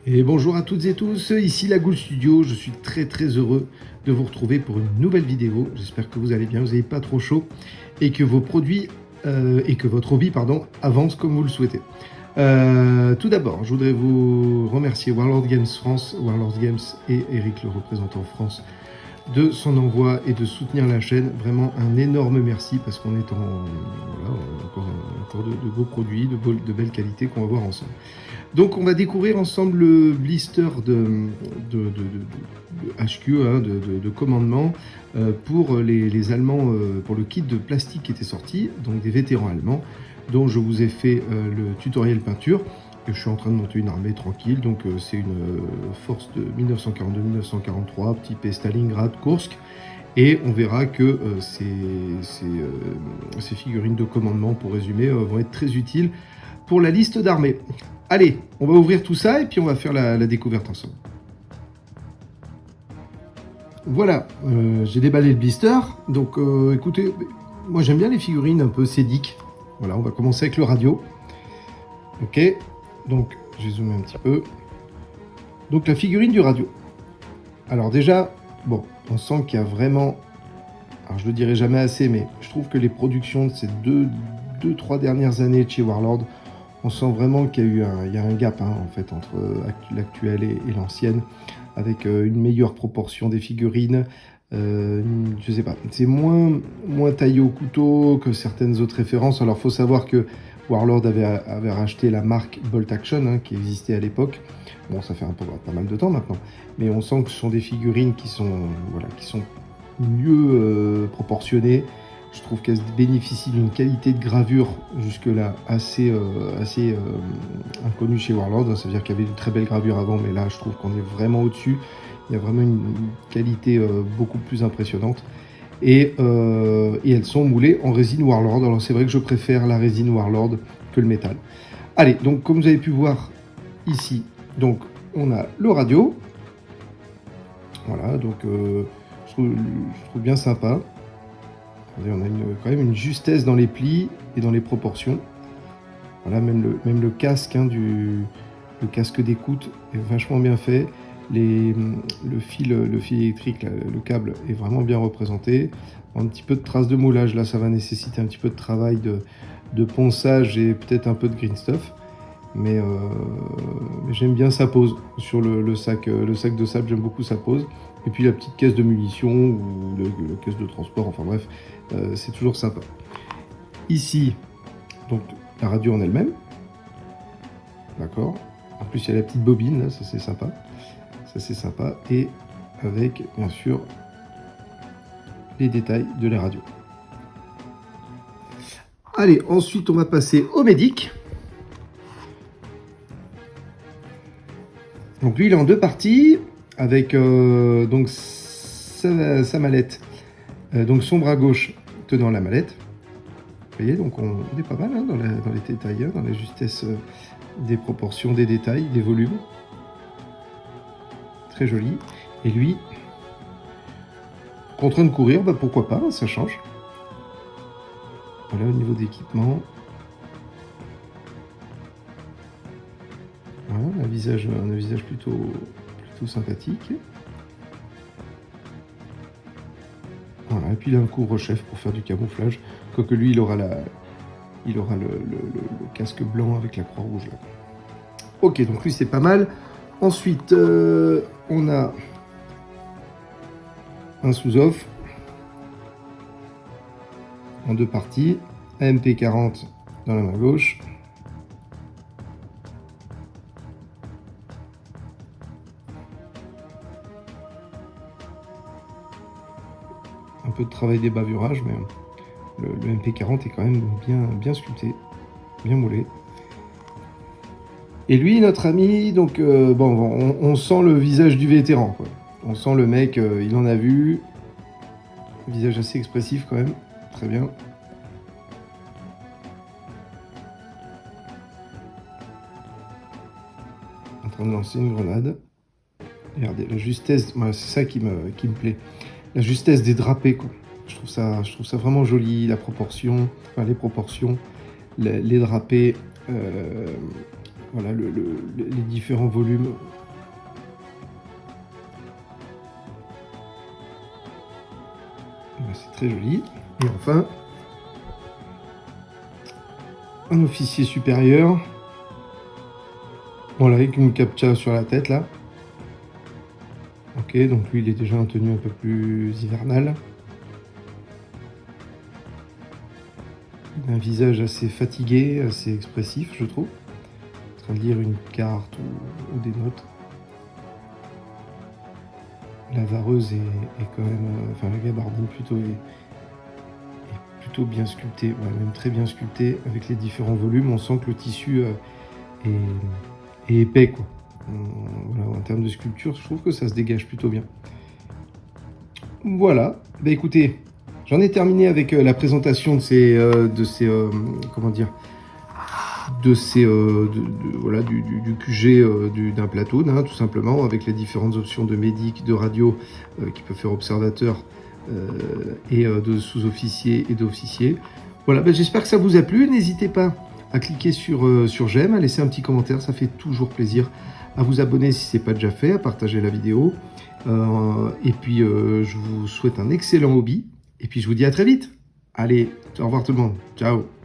Et bonjour à toutes et tous, ici la Goule Studio, je suis très heureux de vous retrouver pour une nouvelle vidéo. J'espère que vous allez bien, vous n'avez pas trop chaud et que vos produits et que votre hobby avance comme vous le souhaitez. Tout d'abord, je voudrais vous remercier Warlord Games France, Warlord Games et Eric le représentant France de son envoi et de soutenir la chaîne. Vraiment un énorme merci parce qu'on est encore de beaux produits, de belles qualités qu'on va voir ensemble. Donc on va découvrir ensemble le blister de HQ, de commandement pour les Allemands, pour le kit de plastique qui était sorti, donc des vétérans allemands, dont je vous ai fait le tutoriel peinture. Et je suis en train de monter une armée tranquille, donc c'est une force de 1942-1943, type Stalingrad, Kursk. Et on verra que ces figurines de commandement, pour résumer, vont être très utiles pour la liste d'armées. Allez, on va ouvrir tout ça et puis on va faire la découverte ensemble. Voilà, j'ai déballé le blister. Donc écoutez, moi j'aime bien les figurines un peu sédiques. Voilà, on va commencer avec le radio. Ok, donc j'ai zoomé un petit peu. Donc la figurine du radio. Alors déjà, bon, on sent qu'il y a vraiment... Alors je le dirai jamais assez, mais je trouve que les productions de ces deux, trois dernières années de chez Warlord, on sent vraiment qu'il y a un gap en fait, entre l'actuelle et l'ancienne, avec une meilleure proportion des figurines. Je sais pas, c'est moins taillé au couteau que certaines autres références. Alors il faut savoir que Warlord avait racheté la marque Bolt Action, qui existait à l'époque. Bon, ça fait pas mal de temps maintenant, mais on sent que ce sont des figurines qui sont mieux proportionnées. Je trouve qu'elle bénéficie d'une qualité de gravure jusque-là assez inconnue chez Warlord. Ça veut dire qu'il y avait de très belles gravures avant, mais là je trouve qu'on est vraiment au-dessus. Il y a vraiment une qualité beaucoup plus impressionnante. Et elles sont moulées en résine Warlord. Alors c'est vrai que je préfère la résine Warlord que le métal. Allez, donc comme vous avez pu voir ici, donc on a le radio. Voilà, donc je trouve bien sympa. On a quand même une justesse dans les plis et dans les proportions. Voilà, même le casque, le casque d'écoute est vachement bien fait. Le fil électrique, là, le câble est vraiment bien représenté. Un petit peu de traces de moulage, là ça va nécessiter un petit peu de travail de ponçage et peut-être un peu de green stuff. Mais j'aime bien sa pose sur le sac de sable, j'aime beaucoup sa pose. Et puis la petite caisse de munitions ou la caisse de transport, enfin bref, c'est toujours sympa. Ici, donc la radio en elle-même. D'accord. En plus, il y a la petite bobine, là, ça c'est sympa. Ça c'est sympa. Et avec, bien sûr, les détails de la radio. Allez, ensuite on va passer au médic. Donc lui, il est en deux parties, avec donc sa mallette, donc son bras gauche tenant la mallette. Vous voyez, donc on est pas mal dans les détails, dans la justesse des proportions, des détails, des volumes. Très joli. Et lui, en train de courir, pourquoi pas, ça change. Voilà, au niveau d'équipement. Voilà, un visage plutôt sympathique. Voilà, et puis il a un couvre-chef pour faire du camouflage. Quoique lui, il aura le casque blanc avec la croix rouge là. Ok, donc lui c'est pas mal. Ensuite, on a un sous-off en deux parties. AMP40 dans la main gauche. Un peu de travail des bavurages, mais le MP40 est quand même bien sculpté, bien moulé. Et lui, notre ami, donc on sent le visage du vétéran, quoi. On sent le mec, il en a vu. Visage assez expressif quand même, très bien. En train de lancer une grenade. Regardez, la justesse, voilà, c'est ça qui me plaît. La justesse des drapés, quoi. Je trouve ça vraiment joli, la proportion, enfin les proportions, les drapés, Voilà les différents volumes. C'est très joli. Et enfin, un officier supérieur. Voilà, avec une captcha sur la tête là. Ok, donc lui il est déjà en tenue un peu plus hivernale. Il a un visage assez fatigué, assez expressif, je trouve. En train de lire une carte ou des notes. La vareuse est quand même, enfin la gabardine plutôt est plutôt bien sculptée, ouais, même très bien sculptée avec les différents volumes. On sent que le tissu est épais, quoi. Voilà, en termes de sculpture, je trouve que ça se dégage plutôt bien. Voilà, bah écoutez, j'en ai terminé avec la présentation de ces comment dire, de ces voilà, du QG d'un plateau, tout simplement, avec les différentes options de médic, de radio qui peut faire observateur et de sous-officier et d'officier. Voilà, bah, j'espère que ça vous a plu. N'hésitez pas à cliquer sur j'aime, à laisser un petit commentaire, ça fait toujours plaisir. À vous abonner si ce n'est pas déjà fait, à partager la vidéo. Et puis, je vous souhaite un excellent hobby. Et puis, je vous dis à très vite. Allez, au revoir tout le monde. Ciao.